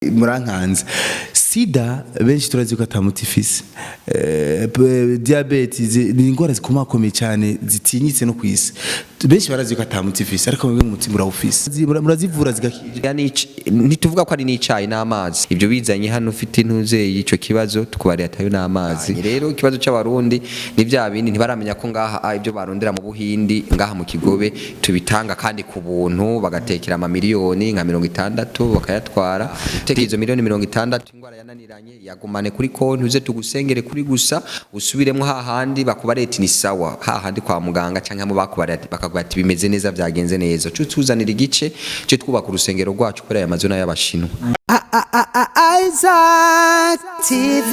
murankanze SIDA benshi turazi ko atamuti ifise diabetes ni ingwara zikomakomeye cyane zitinyitse no kwisi benshi barazi ko atamuti ifise ariko mwe umuti murawufise murazivura zigakira ntituvuga ko ari n'icayi n'amazi ibyo bizanye hano ufite intuze ico kibazo tukubari atayo n'amazi rero ikibazo c'abarundi ni vya bindi ntibaramenya ko ngaha ibyo barondera mu Buhindi ngaha mu Kigobe tubitanga kandi ku buntu bagatekera ama miliyoni nka 60 bakayatwara izo miliyoni 60 ingwara yananiranye yagumane kuri konti uze tugusengere kuri gusa usubiremo hahandi bakubareti ni sawa hahandi kwa muganga canke mu bakubareti bakagwati bimeze neza vyagenze neza cyo tuzanira igice cyo twubaka urusengero rwacu kuri aya mazona y'abashinwa Isaac TV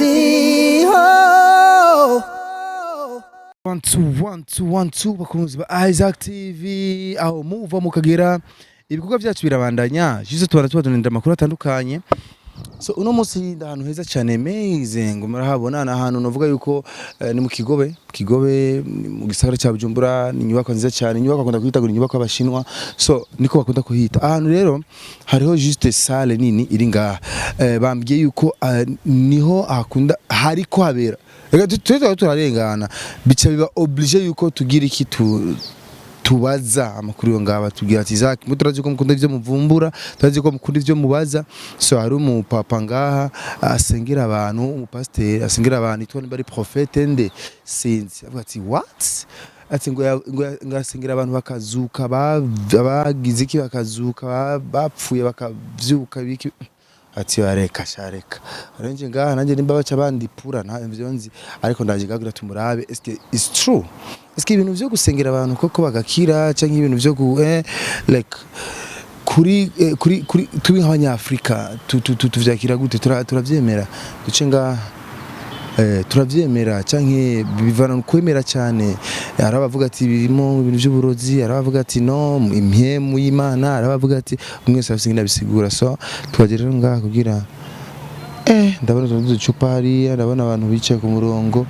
ho 1 bakunzi ba Isaac TV aho muva mu Kugira ibikorwa byacu birabandanya jizo tubadonenda amakuru atandukanye. So uno munsi ndahantu heza cyane amazing murahabona ahantu novuga yuko ni mu Kigobe mu gisagara cya Bujumbura ni nyubako nziza cyane nyubako akunda kwitagura nyubako abashinwa so niko bakunda kuhita ahantu rero hariho juste salle nini iri ngaha bambwiye yuko niho akunda hariko habera reka turarengana bica biba obligé yuko tugira iki tubaza amakuru yo ngaba tugira ati Isaac muturaje ko mukunda ivyo muvumbura turaje ko mukunda ivyo mubaza so hari umupapa ngaha asengera abantu umupasteur asengera abantu itwa bari prophète nde sinzi avuga ati what ati ngo ngasengera abantu bakazuka bagize iki bakazuka bapfuye bakavyuka biki ati bareka shareka arenje ngaha nanje nimba baca bandipura nta ivyo nzi ariko ndaje gagira tumurabe est-ce que it's true est-ce ibintu byo gusengera abantu koko bagakira cyangwa ibintu byo like kuri tubi nk'abanyafrika tuvyakira gute turavyemera duce ngaha turavyemera canke bivana kwemera cyane arabavuga ati birimo ibintu by'uburozi arabavuga ati no impyemu y'Imana arabavuga ati umwese afite inabisigura so twagerera ngaha kugira ndabona ducupa hari ndabona abantu bicaye ku murongo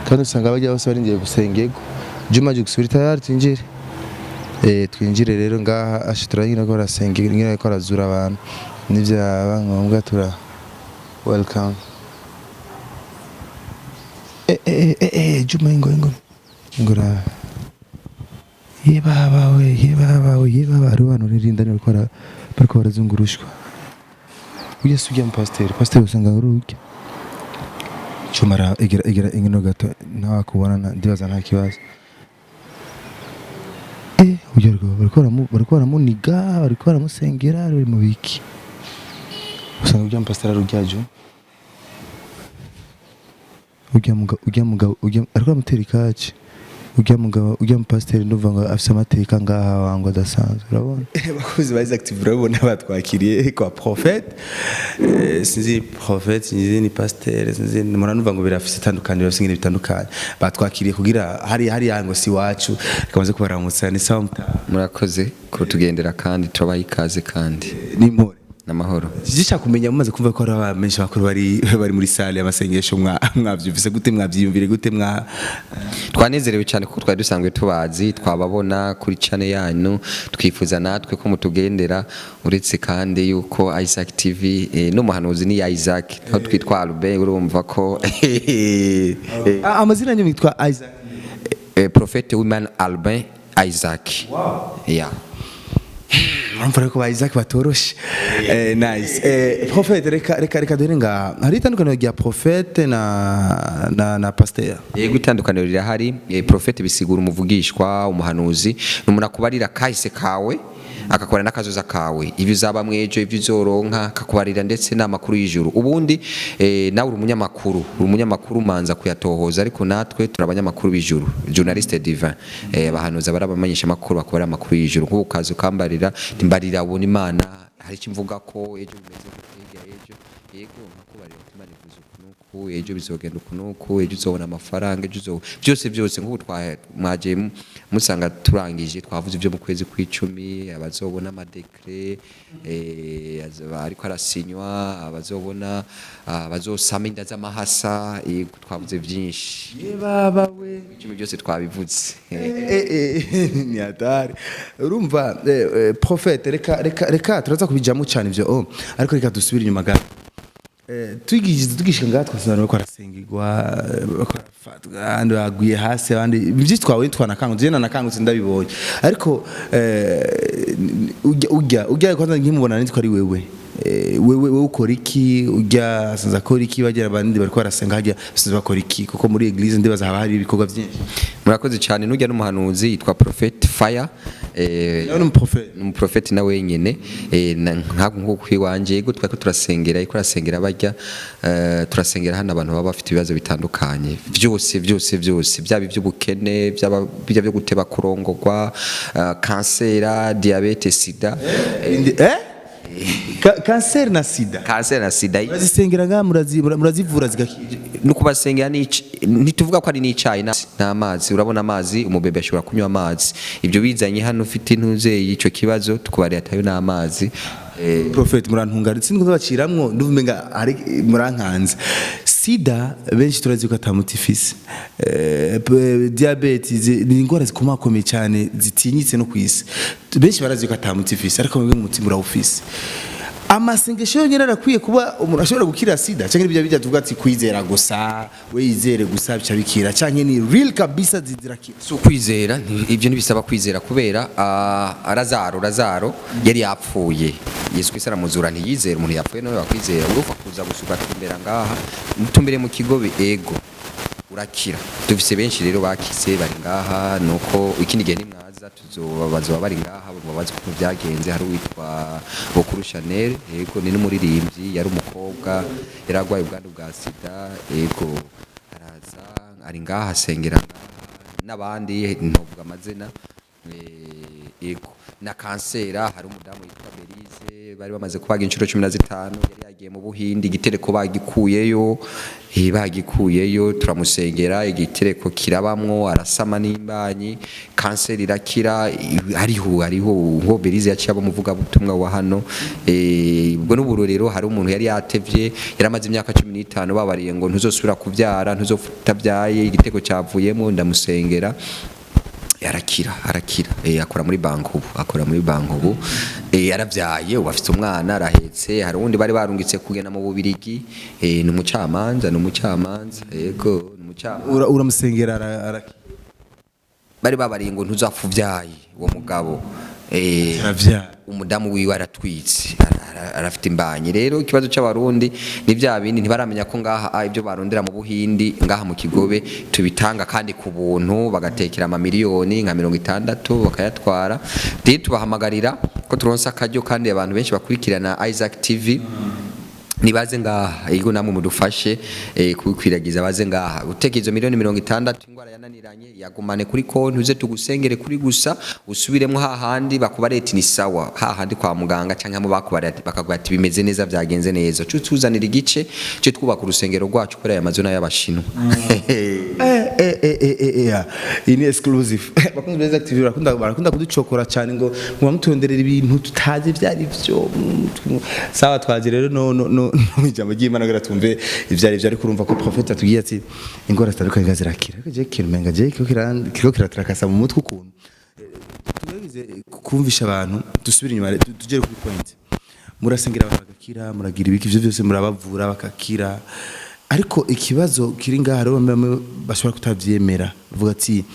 kandi usanga bajya bose baringiye gusengego jumaje gusubira tayari twinjire twinjire rero ngaha ashituranyira ko rasengera ngira ko arazura abantu n'ivyaba ngombwa tura welcome Juma ingora yebaba rubano ririndana bariko barazungurushwa uyese ujya mu pasteur usanga uruke Juma egera ingino gato nta kubona ndibaza nta kibazo ugergo bariko baramuniga bariko baramusengera ruri mu biki usanga ujya mu pasteur arujyaje ujya mugabo ariko amutera ikaci ujya mu pasteur ndumva ngo afise amateka ngaha wango adasanzwe urabona bakozi ba Isaac TV urabona batwakiriye kwa prophète sinzi prophète sinzi ni pasteur sinzi muranumva ngo birafise itandukanye bafise ngene bitandukanye batwakiriye kugira hari yango si wacu kamaze kubaramutsa ni sawa murakoze ko tugendera kandi tubaha ikaze kandi ni more namahoro Jisha kumenya mumaze kumva ko abamenshi bakuru bari muri salle y'amasengesho mwavyumvise gute mwavyiyumvire gute twanezerewe cyane kuko twari dusanzwe tubazi twababona kuri channel yanyu twifuza natwe ko mutugendera uretse kandi yuko Isaac TV n'umuhanuzi ni Isaac aho twitwa Albert urumva ko amazina yanyu mwitwa Isaac Prophet Woman Albert Isaac yeah Mfara ko Isaac batoroshe nice prophète reka durenga hari itandukaniro rya prophète na pasteur yego itandukaniro rirahari prophète bisigura umuvugishwa umuhanuzi n'umuntu akubarira kahise kawe akakora nakazoza kawe ivyo uzaba mwejo ivyo uzoronka kakubarira ndetse n'amakuru y'ijuru ubundi nawe umunyamakuru manza kuyatohoza ariko natwe turabanyamakuru b'ijuru journaliste divin abahanuza barabamenyesha amakuru bakubara amakuru y'ijuru nk'ukazi ukambarira timbarira ubona Imana hari kimvuga ko ejo bimeze gutega ejo yego nkakubarira utima nivuze ukunuku ejo bizogenda ukunuku ejo uzobona amafaranga ejo byose nk'ubu mwaje musanga turangije twavuze ibyo mu kwezi kw'icumi abazobona amadekre ariko arasinywa abazobona abazosama inda z'amahasa twavuze byinshi baba we icumi byose twabivuze ni hatari urumva prophète reka turaza kubijamo cyane ivyo ariko reka dusubire inyuma gato tugishika ngaha twasana ko arasengirwa bakafatwa andi baguye hasi abandi ibyo twawe twanakangutse je nanakangutse ndabibonye ariko ujya kwanza nkimubona nitwa ari wewe ukora iki ujya asanza akora iki bagera abandi bariko barasenga hajya basanza bakora iki kuko muri eglise ndibaza haba hari ibikorwa byinshi murakoze cyane n'ujya n'umuhanuzi yitwa Prophet Fire n'umuprofeti na wenyene nko kwiwanje yego twako turasengera iko rasengera bajya turasengera hano abantu baba bafite ibibazo bitandukanye byose byaba iby'ubukene byaba byo guteba kurongorwa kansera diabete sida kanseri na sida murazisengera nga murazivura zigakira nukubasengera ntituvuga ko ari n'icayi n'amazi urabona amazi umubebe ashobora kunywa amazi ibyo bizanye hano ufite intuze y'ico kibazo tukubariye atayo n'amazi Prophet murantunga sindi kuzabaciramwo nduvumenga ari murankanze sida benshi turazi ko atamutifisi diabetes ni ingwara zikomakomeye cyane zitinyitse no kwisi benshi barazi ko atamutifisi ariko mu mutima urawufise amasengesho nyene arakwiye kuba umuntu ashobora gukira sida cyangwa ibyo bijya tuvuga ati kwizera gusa we yizere gusa bica bikira cyangwa ni real kabisa zizirakira so kwizera ibyo nibisaba kwizera kubera Lazaro yari yapfuye Yesu Kristo aramuzura ntiyizera umuntu yapfuye nawe wakwizera urufa kuza gusuka tumbera ngaha mutumbere mu kigobe ego urakira dufise benshi rero bakise bari ngaha nuko ikindi gihe nimwaza tuzobabaza bari ngaha babaza uko byagenze hari witwa Bokuru Chanel ego ni n'umuririmbyi yari umukobwa yaragwaye ubwandu bwa sida ego araza ari ngaha asengera n'abandi ntovuga amazina ego na kansera hari umudamu yitwa Belize bari bamaze kubaga inshuro 15 yari yagiye mu Buhindi igitereko bagikuyeyo turamusengera igitereko kirabamwo arasama n'imbanyi kanseri irakira hariho ngo Belize yaciye abamuvuga butumwa wa hano ubwo n'uburorero hari umuntu yari yatevye yaramaze imyaka 15 babariye ngo ntuzosubira kuvyara ntuzofuta byaye igitereko cyavuyemo ndamusengera arakira akora muri banki ubu yaravyaye ubafite umwana arahetse hari undi bari barungitse kugena mu Bubirigi ni umucamanza yego uramusengera arakira bari babariye ngo ntuzafuvyaye uwo mugabo umudamu wiwe aratwitse arafite imbanyi rero ikibazo cy'abarundi ni bya bindi ntibaramenya ko ngaha ibyo barondera mu Buhindi ngaha mu Kigobe tubitanga kandi ku buntu bagatekera amamiliyoni nka 60 bakayatwara tubahamagarira ko turonsa akaryo kandi abantu benshi bakurikirana Isaac TV nibaze ngaha yego namwe mudufashe kukwiragiza baze ngaha utekezo miliyoni 60 ingwara yananiranye yagumane kuri konti uze tugusengere kuri gusa usubiremo hahandi bakubareti ni sawa hahandi kwa muganga cyangwa mu bakubareti bakagwati bimeze neza byagenze neza cyo tuzanira igice cyo twubaka urusengero rwacu kuri aya mazona y'abashino ini exclusive bakunze beza active barakunda kuducokora cyane ngo mubamutonderera ibintu tutazi byari byo sawa twaje rero no ijambo ry'Imana gara tumve ivyari vyari kurumva ko Prophet atugiye ati ingora zitaruka ngazirakira je kirumenga je kiko kiratrakasa mu mutwe ukuntu tubize kumvisha abantu dusubira inyuma tugere kuri point murasengera abantu bagakira muragira ibiki ivyo byose murabavura bakakira ariko ikibazo kiri ngaha rero bashobora kutavyemera vuga ati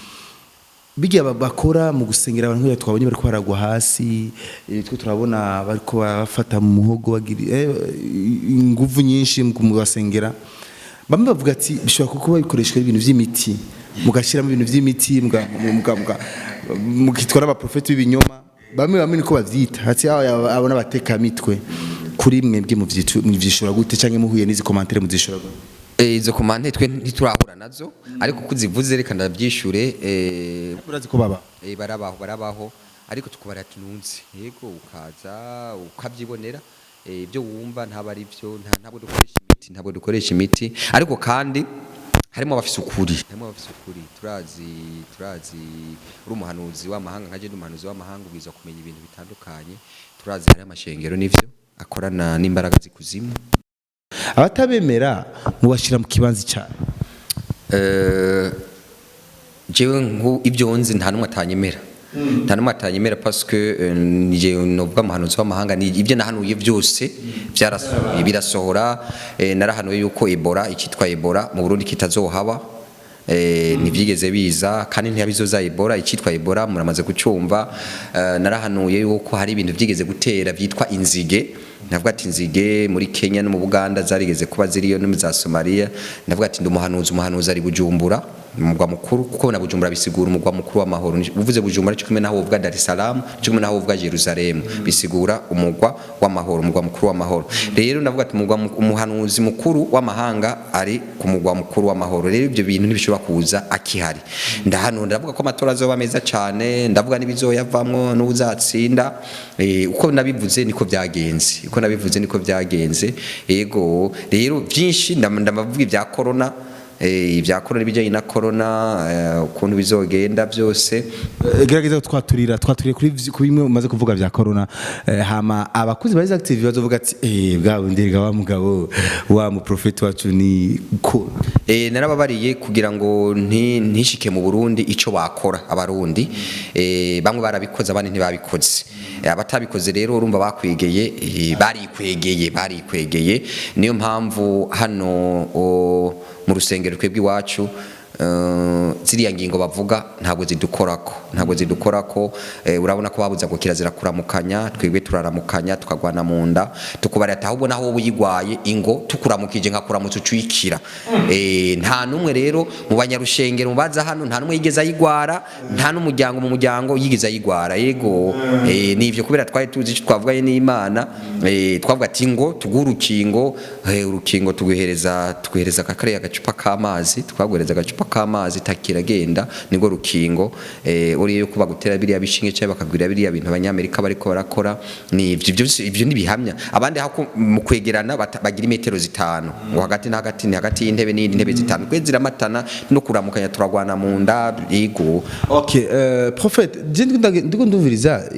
bijya bakora mu gusengera abantu nk'ya twabonye bari kwaragwa hasi twe turabona bariko bafata mu muhogo bagira inguvu nyinshi mu basengera bamwe bavuga ati bishobora kuba bikoreshwa ibintu vy'imiti mugashiramo ibintu vy'imiti mugitwara aba prophet b'ibinyoma bamwe niko bavyita ati abona bateka mitwe kuri mwebwe mu vyishura gute canke muhuye n'izi commentaire mu zishura gute izo komande twe ntiturahura nazo ariko kuzivuze reka ndabyishure urazi ko barabaho ariko tukubara tununze yego ukaza ukabyibonera ibyo wumva ntaba ari byo ntabwo dukoresha imiti ariko kandi harimo abafise ukuri turazi uri umuhanuzi w'amahanga nkaje ndi umuhanuzi w'amahanga ubwiza kumenya ibintu bitandukanye turazi hari amashengero n'ivyo akorana n'imbaraga zikuzimu abatabemera mubashira mu kibanza cyane jewe ibyo nzi nta numwe atanyemera parce que nije novuga umuhanuzi w'amahanga ni ibyo nahanuye byose birasohora narahanuye yuko Ebola ikitwa Ebola mu Burundi kitazohaba nivyigeze biza kandi ntiyabizoza Ebola ikitwa Ebola muramaze kucyumva narahanuye yuko hari ibintu vyigeze gutera vyitwa inzige navuga ati inzige muri Kenya no mu Buganda zarigeze kuba ziriyo no mu za Somalia navuga ati umuhanuzi ari Bujumbura umugwa mukuru kuko na Bujumbura bisigura umugwa mukuru w'amahoro uvuze Bujumbura cyo kumwe naho uvuga Dar es Salaam cyo kumwe naho uvuga Jerusalem bisigura umugwa w'amahoro umugwa mukuru w'amahoro rero navuga ati umuhanuzi mukuru w'amahanga ari ku mugwa mukuru w'amahoro rero ibyo bintu ntibishobora kuza akihari ndavuga ko amatora azoba meza cyane ndavuga nibizoyavamwo n'uzatsinda uko nabivuze niko byagenze yego rero byinshi ndamavuga ibya corona ibya corona bijyanye na corona ukuntu bizogenda byose gerageza twaturiye kuri bimwe umaze kuvuga bya corona hama abakuzi bari active bazovuga ati bwawe ndirga wa mugabo wa mu prophet wacu ni ko narababariye kugira ngo ntishike mu Burundi ico bakora abarundi bamwe barabikoze abandi ntibabikoze abatabikoze rero urumva bakwegeye barikwegeye niyo mpamvu hano mu rusengero twebwe iwacu ziriya ngingo bavuga ntabwo zidukorako urabona ko babuza ngo kirazira kuramukanya twebwe turaramukanya tukagwana mu nda tukubara ati ahubwo naho uyigwaye ingo tukuramukije nka kuramutse ucuyikira nta numwe rero mu banyarushengero mubaza hano nta numwe yigeza yigwara nta n'umuryango mu muryango yigeza yigwara yego nivyo kubera twari tuzi icyo twavuganye n'Imana twavuga ati ngo tugurukingo urukingo tuguhereza kakare agacupa k'amazi twagwereza agacupa k'amazi takiragenda nigo rukingo uri yo kuba gutera biriya bishinge cyangwa bakagwira biriya bintu abanyamerika bariko barakora ni ivyo nibihamya abandi hako mu kwegerana bagira metero 5 ngo hagati y'intebe n'indi ntebe 5 kwezira matana no kuramukanya turagwana mu nda yego okay prophet ndiko ndumviriza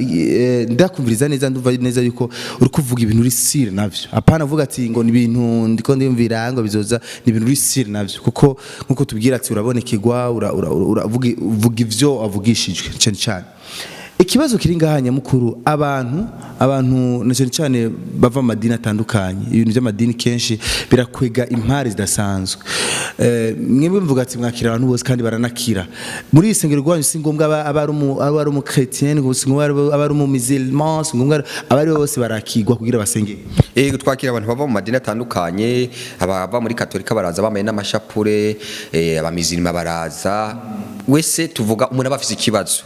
ndakumviriza neza nduva neza yuko uri kuvuga ibintu uri sire navyo apana avuga ati ngo ni ibintu ndiko ndumvira ngo bizoza ni ibintu uri sire navyo kuko nkuko tubwira ati urabonekegwa uravuga ivyo avugishijwe cyane ikibazo kiri ngahanya mukuru abantu na cyane bava mu madini atandukanye ibintu by'amadini kenshi birakwega impare zidasanzwe mwebwe mvuga ati mwakira abantu bose kandi baranakira muri isengero rwanyu si ngombwa abari mu chrétien ngo si ngombwa abari mu musulman si ngombwa abari bose barakigwa kugira basenge twakira abantu bava mu madini atandukanye abava muri katolika baraza bambaye n'amashapure abamizirima baraza wese tuvuga umuntu abafise ikibazo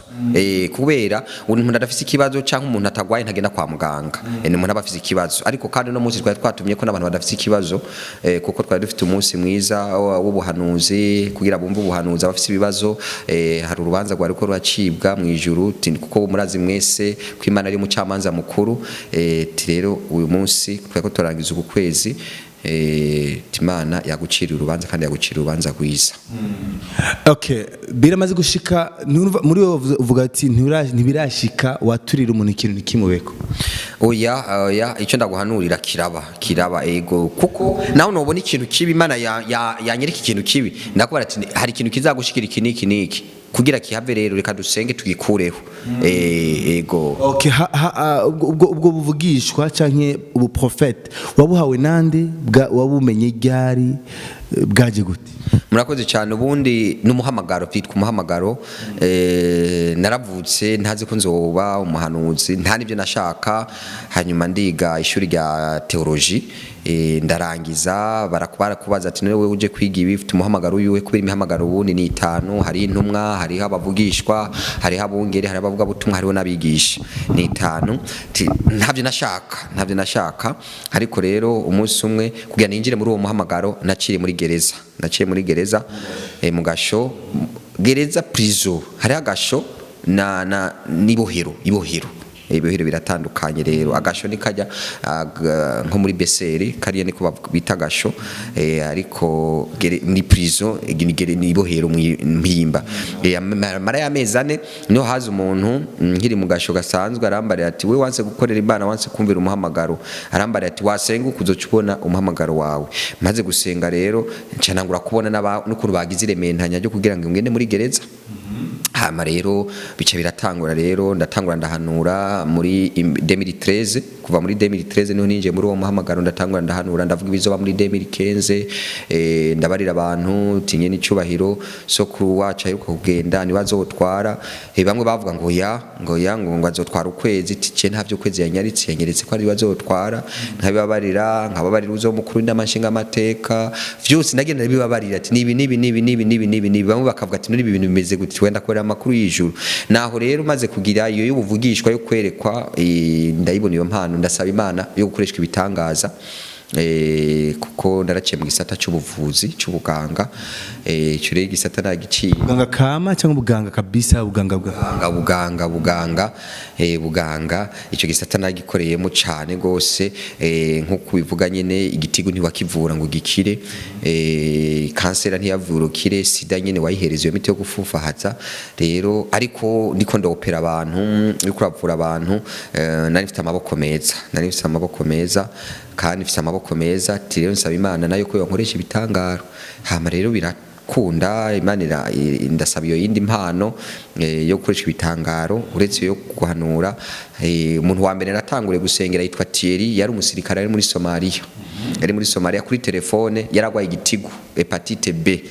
kubera umuntu adafise ikibazo cyangwa umuntu atagwaye ntagenda kwa muganga ni umuntu abafise ikibazo ariko kandi no munsi twari twatumye ko n'abantu badafise ikibazo kuko twari dufite umunsi mwiza w'ubuhanuzi kugira bumve ubuhanuzi abafise ibibazo hari urubanza rwari ko rwacibwa mu ijuru kuko murazi mwese ko Imana ari umucamanza mukuru rero uyu munsi twari ko turangiza uku kwezi Imana yagucira urubanza kandi yagucira urubanza rwiza okay biramaze gushika muri uvuga ati ntibirashika waturira umuntu ikintu nikimubeko oya icyo ndaguhanurira kiraba ego kuko naho nobona ikintu kibi Imana yanyereka ikintu kibi ndakubara ati hari ikintu kizagushikira iki niki kugira kihave rero reka dusenge tugikureho ego okay ubwo buvugishwa canke ubu prophet wabuhawe nande wabumenye ryari bwaje gute murakoze cyane ubundi n'umuhamagaro twitwa umuhamagaro naravutse ntazi ko nzoba umuhanuzi nta nibyo nashaka hanyuma ndiga ishuri rya theology ndarangiza barakubaza ati niwe uje kwiga ibi ufite umuhamagaro uyiwe kubera imihamagaro ubundi ni 5 hari intumwa hari abavugishwa hari abungere hari abavuga butumwa hariho nabigisha ni 5 ntabyo nashaka ariko rero umunsi umwe kugira ninjire muri uwo muhamagaro naciye muri gereza mu gasho gereza prison hari agasho na ibohero ibiyohero biratandukanye rero agasho ni kajya nko muri beseri kariya niko bita agasho ariko ni prison ni ibohero mpimba mara y'amezi 4 niho haza umuntu nkiri mu gasho gasanzwe arambare ati we wanse gukorera Imana wanse kumvira umuhamagaro arambare ati wasenga ukuzocubona umuhamagaro wawe maze gusenga rero ncanangura kubona n'ukuntu bagize irementanya ryo kugira ngo ngende muri gereza hama rero bica biratangura rero ndatangura ndahanura muri 2013 kuva muri 2013 niho ninje muri uwo muhamagaro ndatangura ndahanura ndavuga ibizoba muri 2015 ndabarira abantu tinye n'icubahiro so ku wacu aheruka kugenda ni bazotwara bamwe bavuga ngo azotwara ukwezi tice ntavyo kwezi yanyeretse ko ari bazotwara nkababarira uzo mukuru ndamashinga amateka vyose ndagenda bibabarira ati nibi bamwe bakavuga ati nuri ibintu bimeze gute wenda ko amakuru y'ijuru naho rero maze kugira iyo y'ubuvugishwa yo kwerekwa ndayibona iyo mpano ndasaba Imana yo gukoreshwa ibitangaza kuko ndaraciye mu gisata cy'ubuvuzi cy'ubuganga cyure gisata nagiciye buganga kama cyangwa buganga kabisa buganga icyo gisata nagikoreyemo cyane gose nko kubivuga nyene igitigo ntiwakivura ngo gikire kansera ntiyavurukire sida nyene wayihereza iyo miti yo gufufahaza rero ariko ndiko ndopera abantu yo kuravura abantu nari mfite amaboko meza kandi mfite amaboko meza rero nsaba Imana nayo ko yankoresha ibitangaro hama rero birakunda Imana ndasaba iyo yindi mpano yo gukoresha ibitangaro uretse yo guhanura umuntu wa mbere natangure gusengera yitwa Thierry yari umusirikare ari muri Somalia kuri telefone yaragwaye igitigo hepatite B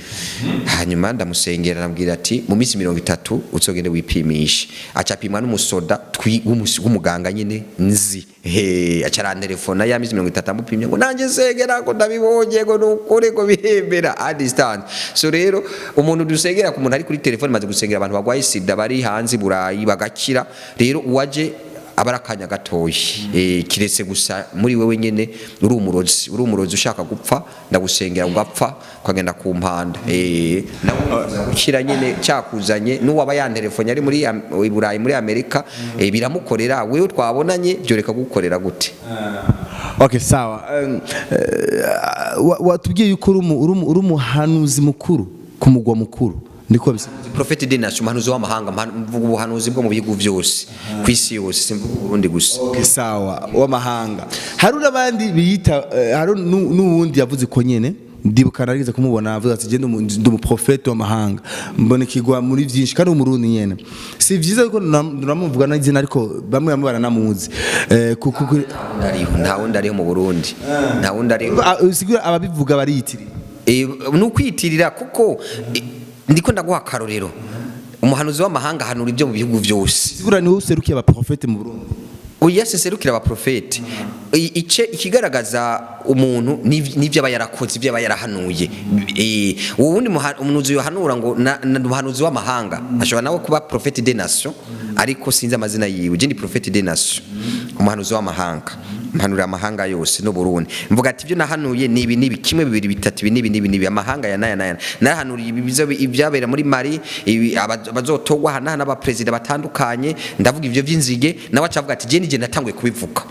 hanyuma ndamusengera nabwira ati mu minsi 30 uzogende wipimisha acapimwa n'umusoda w'umuganga nyine nzi acara telefone ya minsi 30 amupimye ngo nanje segera ko ndabibonye ngo nukore ko bihembera a distance so rero umuntu dusengera ku muntu ari kuri telefone maze gusengera abantu bagwaye SIDA bari hanze Burayi bagakira rero uwaje abarakanya gatoyi kiretse gusa muri wewe nyene uri umurozi ushaka gupfa ndagusengera ugapfa kwagenda ku mpanda ukira nyene cyakuzanye n'uwaba ya telefone ari muri Burayi muri Amerika biramukorera wewe twabonanye byoreka gukorera gute okay sawa watubwiye yuko uri umuhanuzi mukuru ku mugwa mukuru niko bisa Prophet de nation umuhanuzi w'amahanga mvuga ubuhanuzi bwo mu bihugu byose kwisi yose simvuga Burundi gusa okay sawa w'amahanga hari n'abandi biyita hari n'uwundi yavuze ko nyene ndibuka narigeze kumubona avuga ati gende ndi umuprofete w'amahanga mbonekirwa muri byinshi kandi umurundi nyene si byiza yuko nuramuvuga n'izina ariko bamwe baranamuzi nta wundi ari mu Burundi nta wundi ari sigura ababivuga bariyitiri n'ukwitirira kuko ndiko ndaguha karorero umuhanuzi w'amahanga hanura ibyo mu bihugu byose sigura niwe userukiye abaprofete mu Burundi oya seserukira abaprofete ikigaragaza umuntu nivyo abayarakoze ibyo abayarahanuye uwundi umuhanuzi yohanura ngo umuhanuzi w'amahanga ashobora nawe kuba prophète des nations ariko sinzi amazina yiwe je ndi prophète des nations umuhanuzi w'amahanga mpanura amahanga yose no Burundi mvuga ati ibyo nahanuye nibi kimwe bibiri bitatu nibi amahanga ya naya nahanuriye ibyabera muri Mali abazotogwa hana n'abapresident batandukanye ndavuga ivyo vy'inzige nawe acavuga ati je nije natanguye kubivuga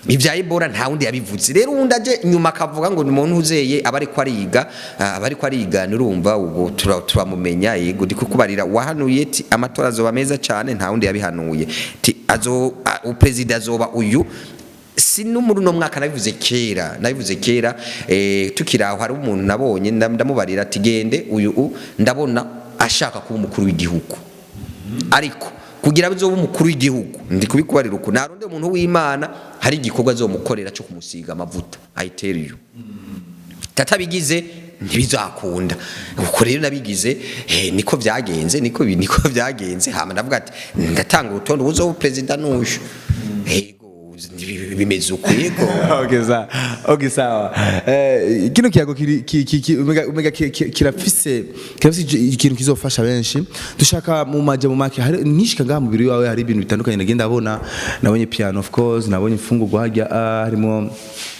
ibya Ebola nta wundi yabivuze rero undi aje nyuma akavuga ngo umuntu uzeye abari ko ariga nurumva ubwo turamumenya yego ndikukubarira wahanuye ati amatora azoba meza cyane nta wundi yabihanuye ati president azoba uyu sinu muri no mwaka nabivuze kera tukiraho hari umuntu nabonye ndamubarira ati gende uyu ndabona ashaka kuba umukuru w'igihugu ariko kugira bizoba umukuru w'igihugu ndi kubikubarira uko naronde umuntu w'Imana hari igikorwa azomukorera cyo kumusiga amavuta I tell you tatabigize ntibizakunda uko rero nabigize niko byagenze hama ndavuga ati ndatanga urutondo uzo president n'usho bimeze ukuyeko okay sawa kino kiyago kirafise ikintu kizofasha benshi dushaka mu maje mu make hari nishika ngaha mu biro yawe hari ibintu bitandukanye nagenda abona nabonye piano of course nabonye imfungurwa hajya harimo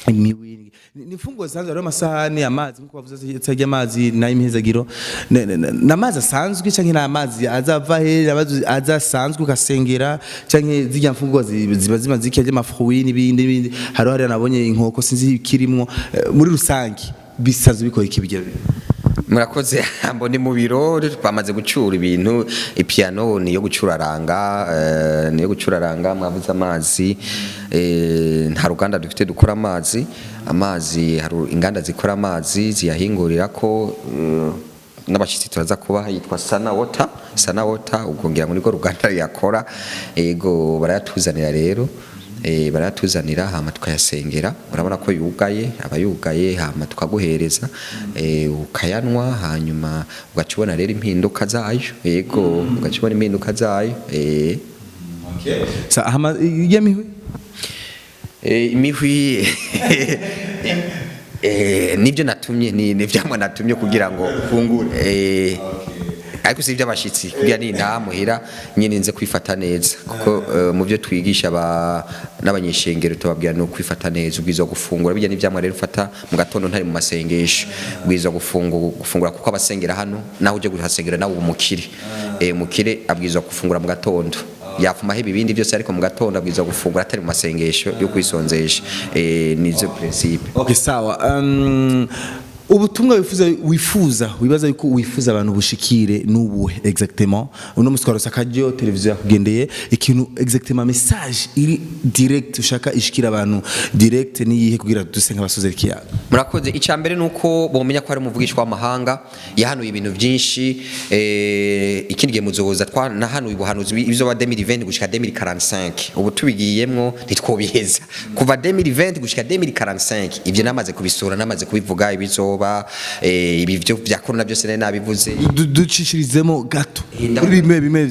imiwingi Nifungwa zanzu ari amasahani amazi nkuko bavuze tsajya amazi na imhezagiro namazi asanzwe canke na amazi azava he azasanzwe ukasengera canke zijya mfungwa ziba zimaziki y'amafruit n'ibindi hari nabonye inkoko sinzi kirimwo muri rusangi bisazo bikora ikibigera murakoze ambo ni mu biro bamaze gucura ibintu ipiano ni yo gucuraranga mwavuze amazi nta ruganda dufite dukora amazi hari inganda zikora amazi ziyahingurira ko n'abashitsi turaza kuba yitwa Sana Water ukongera muri go ruganda yakora yego barayatuzanira rero baratuzanira hama tukayasengera urabona ko yugaye abayugaye hama tukaguhereza ukayanwa hanyuma ugacibona rero impinduka zayo yego ugacibona impinduka zayo okay sa hama yemihwe imihwi nibyo natumye ni vyamwa natumye kugira ngo fungure ariko si by'abashitsi kugira ni ntamuhira nyine nze kwifata neza kuko mu byo twigisha n'abanyeshengero tubabwira no kwifata neza ubwiza gufungura bijya n'ivyamwa rero ufata mu gatondo ntari mu masengesho ubwiza gufungura kuko abasengera hano naho uje guhasengera nawe umukire abwiza gufungura mu gatondo yafuma he ibindi byose ariko mu gatondo abwiza gufungura atari mu masengesho yo kwisonzesha nizo principe okay sawa ubutumwa wibaza yuko wifuza abantu bushikire nubuhe exactement uno musikarosa kajyo televiziyo yakugendeye ikintu exactement message iri direct ushaka ishikira abantu direct niyihe kugira dusenga basoze kiyaga murakoze icambere nuko bomenya ko ari muvugishwa w'amahanga yahanuye ibintu byinshi ikindi gihe muzoza twanahanuye ubuhanuzi ibyo ba 2020 gushika 2045 ubu tubigiyemwo ntitwobiheza kuva 2020 gushika 2045 ivyo namaze kubisura namaze kubivuga ibizo ibivyo bya corona byose nari nabivuze ducishirizemo gato bimwe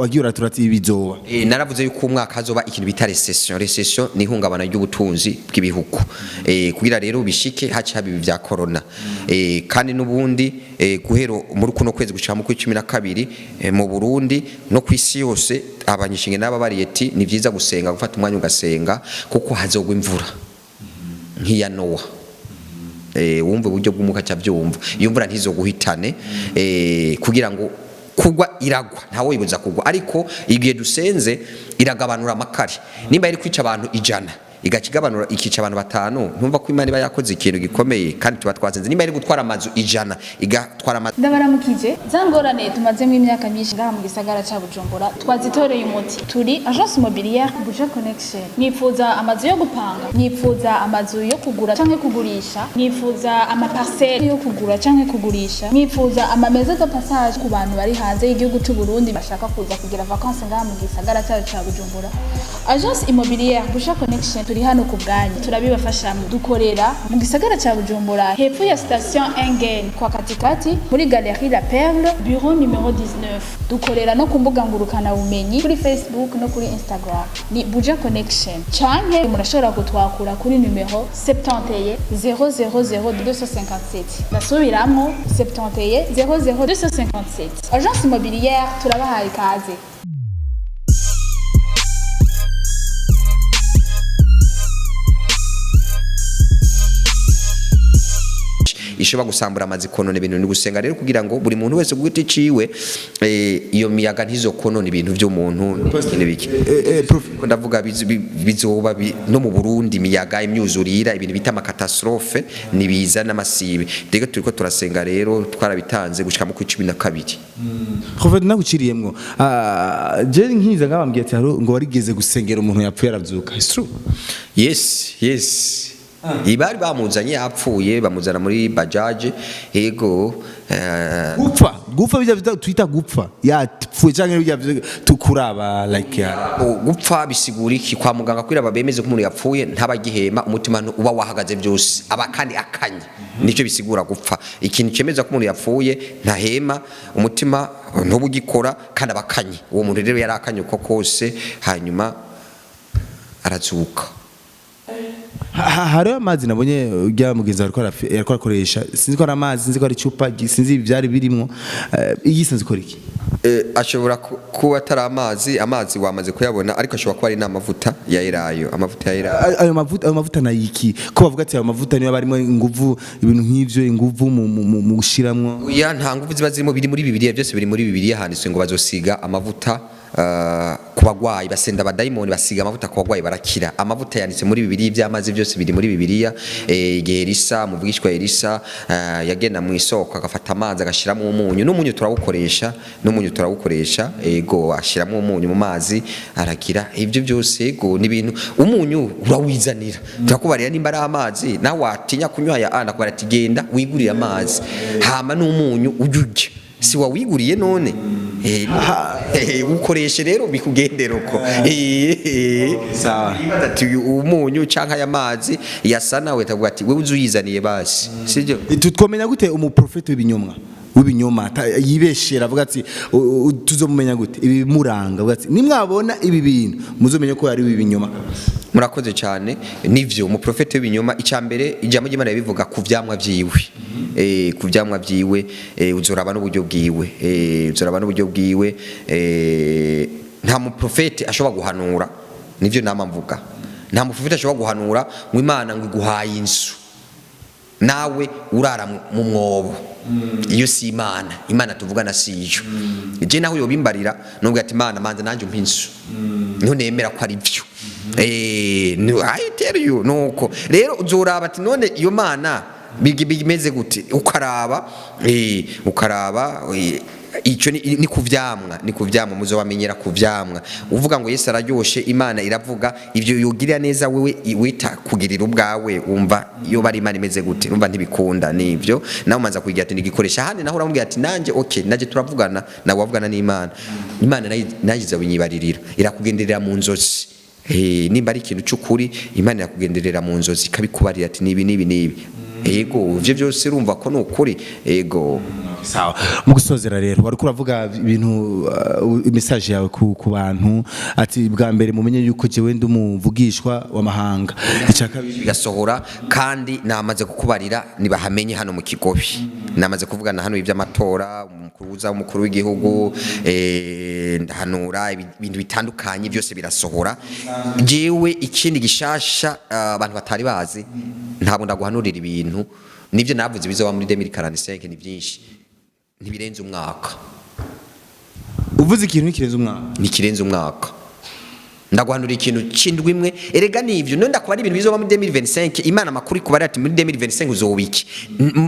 ugiye uraturati ibizoba naravuze yuko umwaka hazoba ikintu bita recession ni hungabana ry'ubutunzi bw'ibihugu kugira rero bishike haci habi bya corona kandi nubundi guhero muri kuno kwezi gushika mu 12 mu Burundi no kwisi yose abanyishinge naba bariyeti ni byiza gusenga gufata umwanya ugasenga kuko hazogwa imvura nk'iya Noah wumve uburyo bw'umuka cyavyumva iyo mvura ntizoguhitane kugira ngo kugwa iragwa ntawo yibuza kugwa ariko igihe dusenze iragabanura amakari nimba iri kwica abantu 100 igakigabanura ikica abantu 5 ntumva ko Imana iba yakoze ikintu gikomeye kandi tuba twazenze nimba iri gutwara amazu 100 igatwara amazu ndabaramukije zangorane tumazemo imyaka myinshi ngaha mu gisagara ca Bujumbura twazitoreye umuti turi agence immobilière Buja Connection nifuza amazu yo gupanga nifuza amazu yo kugura canke kugurisha nifuza ama parcelle yo kugura canke kugurisha nifuza ama maison de passage ku bantu bari hanze y'igihugu cy'u Burundi bashaka kuza kugira vacances ngaha mu gisagara ca Bujumbura agence immobilière Buja Connection turi hano ku bwanyu turabibafashamo dukorera mu gisagara ca Bujumbura hepfo ya station Engen kwa katikati muri galerie La Perle bureau numéro 19 dukorera no ku mbuga ngurukana bumenyi kuri Facebook no kuri Instagram ni Buja Connection canke murashobora kutwakura kuri numero 71 000 257 nasubiramo 71 000 257 agence immobilière turabahaye kaze ishobora gusambura amazi konone ibintu ni gusenga rero kugira ngo buri muntu wese gute ciwe iyo miyaga ntizo konone ibintu by'umuntu n'ibiki ko ndavuga bizoba no mu Burundi miyaga imyuzurira ibintu bita amakatastrophe nibiza n'amasibe rego turiko turasenga rero twarabitanze gushika mu 12 Prophet naguciriyemwo je nkiza ngabambwiye ati ngo warigeze gusengera umuntu yapfuye aravyuka it's true yes ibari bamuzanye yapfuye bamuzana muri Partage yego gupfa bijya twita gupfa yapfuye cyangwa bijya tukuraba like gupfa bisigura iki kwa muganga kwira babemeze ko umuntu yapfuye ntabagihema umutima uba wahagaze byose abakandi akanya nicyo bisigura gupfa ikintu cemeza ko umuntu yapfuye ntahema umutima ntubugikora kandi abakanye uwo muntu rero yarakanye uko kose hanyuma arazuka hari amazi nabonye ujya mugenzi ariko akoresha sinzi ko ari amazi sinzi ko ari icupa sinzi ibyari birimo iyi sinzi ko iki ashobora kuba atari amazi wamaze kuyabona ariko ashobora kuba ari n'amavuta ya elayo amavuta ya elayo ayo mavuta na iki ko bavuga ati ayo mavuta niyo barimo inguvu ibintu nk'ivyo inguvu mu gushiramwo ya nta nguvu ziba zirimo biri muri Bibiliya byose biri muri Bibiliya handitswe ngo bazosiga amavuta ku bagwayi basenda abadayimoni basiga amavuta ku bagwayi barakira amavuta yanditse muri Bibiliya iby'amazi byose biri muri Bibiliya Elisa muvugishwa Elisa yagenda mu isoko agafata amazi agashiramo umunyu n'umunyu turawukoresha ego ashiramo umunyu mu mazi aragira ibyo byose ego n'ibintu umunyu urawizanira turakubarira nimba ari amazi nawe watinya kunywa ya ana kubara ati genda wigurira amazi hama n'umunyu ujuje si wawiguriye none ukoreshe rero bikugendera uko sawa ati umunyu canka ya mazi yasa nawe tavuga ati wewe uzuyizaniye basi sivyo tutwomenya gute umuprofete w'ibinyoma yibeshera avuga ati tuzomumenya gute ibi muranga avuga ati nimwabona ibi bintu muzomenya ko ari ibinyoma murakoze cyane nivyo umuprofete w'ibinyoma icambere ijambo ry'Imana bivuga ku vyamwa vyiwe ku vyamwa vyiwe uzoraba n'uburyo bwiwe nta muprofete ashobora guhanura nivyo nama mvuga nta muprofete ashobora guhanura ngo Imana ngo iguhaye inzu nawe urara mu mwobo iyo si Imana tuvugana siyo je naho yobimbarira nubwo ati Imana manza nanje umpinsu ntunemera ko ari byo I tell you nuko rero uzoraba ati none iyo Mana bigimeze gute ukaraba icyo ni kuvyamwa muzobamenyera kuvyamwa uvuga ngo Yesu araryoshe Imana iravuga ivyo yogirira neza wewe wita kugirira ubwawe umva iyo bari Imana imeze gute umva ntibikunda nivyo nawe umanza kugira ati nigikoresha hane naho uramubwira ati nanje okay naje turavugana nawe wavugana n'Imana nayiza winyibaririra irakugenderera mu nzozi nimba ari ikintu cy'ukuri Imana irakugenderera mu nzozi kabikubarira ati nibi ego ivyo byose urumva ko nukuri ego sawa mu gusozera rero wari kuravuga ibintu message yawe ku bantu ati bwa mbere mumenye yuko jewe ndumuvugishwa w'amahanga icaka bigasohora kandi namaze kukubarira nibahamenye hano mu Kigobi namaze kuvugana hano ivy'amatora umukuru w'igihugu ndahanura ibintu bitandukanye byose birasohora jewe ikindi gishasha abantu batari bazi ntabwo ndaguhanurira ibintu nivyo navuze bizoba muri 2045 ni byinshi ntibirenze umwaka uvuze ikintu nikirenze umwaka ndaguhanura ikintu cindwi imwe erega nivyo none ndakuba ari ibintu bizoba muri 2025 Imana makuru kubari ati muri 2025 uzobiki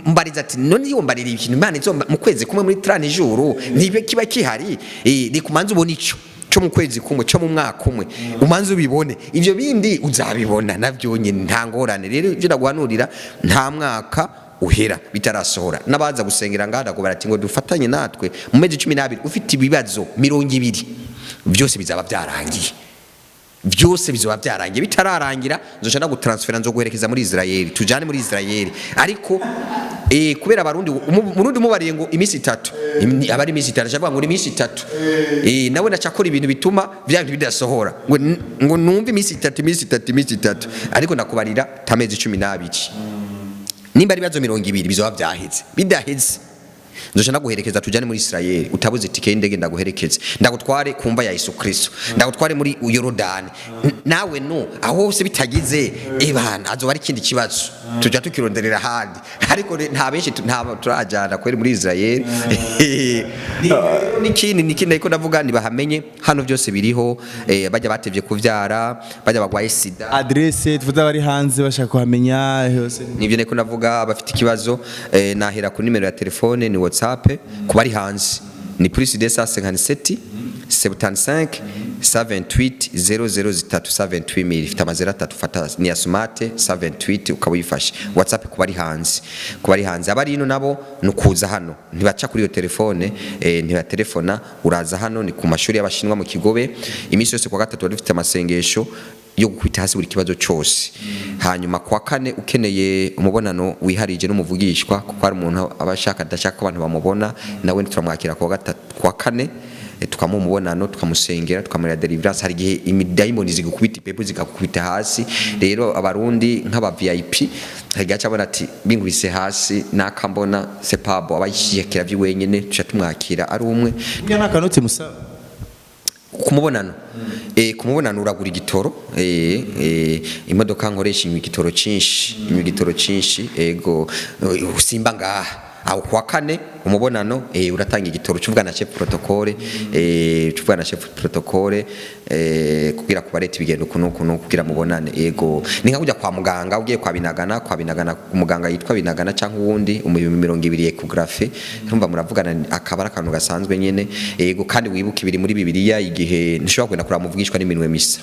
mbariza ati none iyo mbarira ikintu Imana izo mu kwezi kumwe muri 30 jours nibe kiba kihari rikumanza ubona ico cyo mu kwezi kumwe cyo mu mwaka umwe umanze ubibone ivyo bindi uzabibona navyo nyine ntangorane rero ivyo ndaguhanurira nta mwaka uhera bitarasohora nabaza gusengera ngada ko barati ngo dufatanye natwe mu mezi 12 ufite ibibazo 200 byose bizaba byarangiye bitararangira nzoca ndagutransfera nzo guherekeza muri Israel tujane muri Israel ariko kubera abarundi murundi mubariye ngo imisi 3 abari imisi 3 cyangwa ngo imisi 3 nawe nacakora ibintu bituma bya bintu bidasohora ngo numva imisi 3 ariko nakubarira tamezi 12 nimba ari bibazo 200 bizoba byaheze bidaheze nzoca ndaguherekeza tujane muri Israel utabuze itike y'indege ndaguherekeze ndagutware kumva ya Yesu Kristo ndagutware muri Yorodani nawe no aho hose bitagize ebana azoba ari kindi kibazo tujya tukironderera handi ariko nta benshi turajana kweri muri Israel nikindi ariko ndavuga nibahamenye hano byose biriho bajya batevye kuvyara bajya bagwaye SIDA adresse tuvuga bari hanze bashaka kuhamenya hose nivyo niko ndavuga bafite ikibazo nahera ku nimero ya telefone ni WhatsApp kubari hanze ni plus 257 75 78 003 ifite amazera 3 fata ni asumate 78 ukawifashe WhatsApp kubari hanze abari ino nabo nukuza hano ntibaca kuri iyo telefone ntibatelefona uraza hano ni ku mashuri y'abashinwa mu Kigobe imisi yose kwa gatatu dufite amasengesho yo gukwita hasi buri kibazo cyose hanyuma kwa kane ukeneye umubonano wiharije n'umuvugishwa kuko ari umuntu abashaka adashaka abantu bamubona nawe turamwakira kwa gatatu kwa kane tukamuha umubonano tukamusengera tukamurira deliverance hari gihe imidayimoni zigukubita ipepo zigakubita hasi rero abarundi nk'aba VIP hari gihe acabona ati bingwise hasi nakambona sepabo abayishikira vywenyene tuca tumwakira ari umwe bya nakanoti musaba kumubonano kumubonano uragura igitoro imodoka nkoresha igitoro cinshi ego usimba ngaha aho kwa kane umubonano uratanga igitoro cy'ubwana chef protocole kugira ku bareti bigenda kuno kugira mubonane ego ni nka kujya kwa muganga ugiye kwa binagana umuganga yitwa binagana cyangwa uwundi 220 ecographe urumva muravugana akabara kantu gasanzwe nyene ego kandi wibuka ibiri muri bibiliya igihe nishobora kwenda kura muvugishwa n'iminwe misa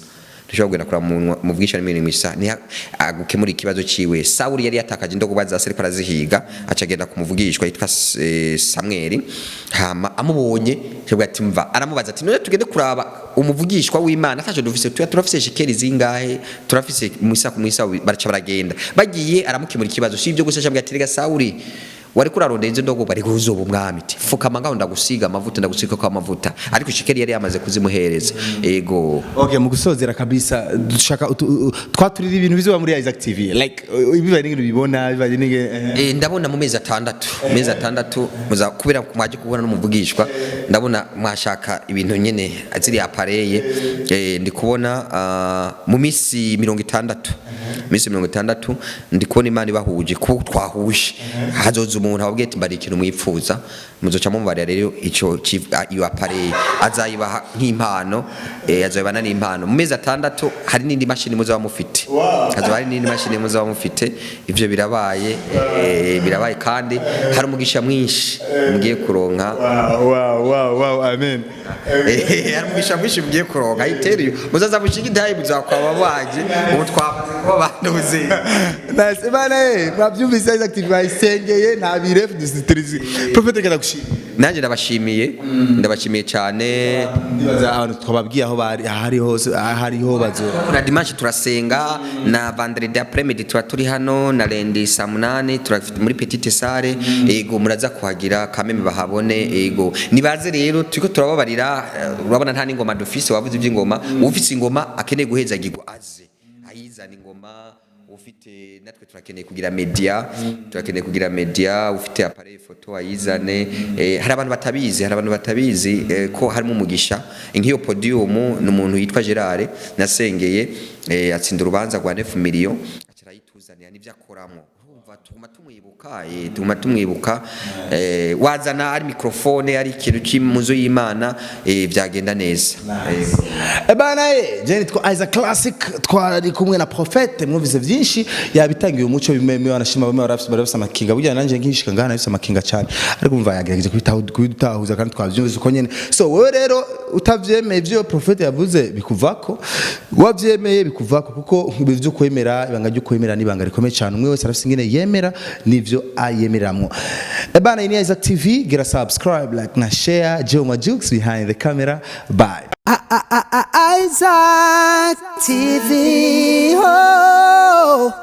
dushobora kura mu bwisha n'imini misa ni agukemura ikibazo ciwe Sauli yari yatakaje indogo baza seri parazihiga acagenda kumuvugishwa yitwa Samuel hama amubonye cyo ati mva aramubaza ati none tugende kuraba umuvugishwa w'Imana ataje dufise turafise shekeri zingahe turafise misa ku misa baraca baragenda bagiye aramukemura ikibazo si ibyo gusa cyabwa ati Sauli wari kurarondera izo ndogo bari kuzoba umwami ati fukama ngaho ndagusiga amavuta ndagusiga kwa amavuta ariko shikeri yari yamaze kuzimuhereza ego okay mu gusozera kabisa dushaka twaturira ibintu bizoba muri Isaac TV like ibibaye n'ibintu bibona bibaye n'inge ndabona mu mezi 6 muza kubera mwaje kubona n'umuvugishwa ndabona mwashaka ibintu nyene aziri apareye ndi kubona mu misi 60 ndi kubona Imana ibahuje ko twahuje hazoza umuntu ababwiye ati mbari ikintu mwipfuza muzoca mumbarira rero ico iyo apareye azayibaha nk'impano azayibana n'impano mu mezi 6 hari n'indi mashini muzaba mufite hari n'indi mashini muzaba mufite ivyo birabaye kandi hari umugisha mwinshi mugiye kuronka wow amen hari umugisha mwinshi mugiye kuronka iterio muzaza mushinga idayi muzakwaba baje ubu twabanduze nice bana bavyumvise Isaac TV bayisengeye nta biref disitrizi prophet kadagushima nanje ndabashimiye cyane ndibaza abantu twababwiye aho bari hariho bazo na dimanche turasenga na vendredi après-midi turi hano na lendi saa 8 turafite muri petite salle ego muraza kuhagira kameme bahabone ego nibaze rero turiko turababarira urabona nta n'ingoma dufise wavuze iby'ingoma ufite ingoma akeneye guhezagirwa aze ayizana ingoma ufite natwe turakeneye kugira media ufite appareil photo ayizane hari abantu batabizi ko harimo umugisha nk'iyo podium n'umuntu yitwa Gerard nasengeye atsinda urubanza rwa 9 million akirayituzanira n'ivyo akoramo urumva tuguma tumwibuka wazana ari microphone ari ikintu cy'umuzo y'Imana byagenda neza bana je twa Isaac Classic twari kumwe na prophète mwumvise byinshi yabitangiye umuco bimeme wanashima bamwe barafise amakinga burya nanje nkishika ngana nafise amakinga cyane ariko umva yagerageje kwitahuza kandi twavyumvise uko nyene so wewe rero utavyemeye byo prophète yavuze bikuvako wavyemeye bikuvako kuko ibyo kwemera ibanga ryo kwemera nibanga rikomeye cyane umwe wese arafise ingene yemera nivyo ayemeramwo bana ini Isaac TV get subscribe like na share Joe Jukes behind the camera bye Isaac TV. Oh.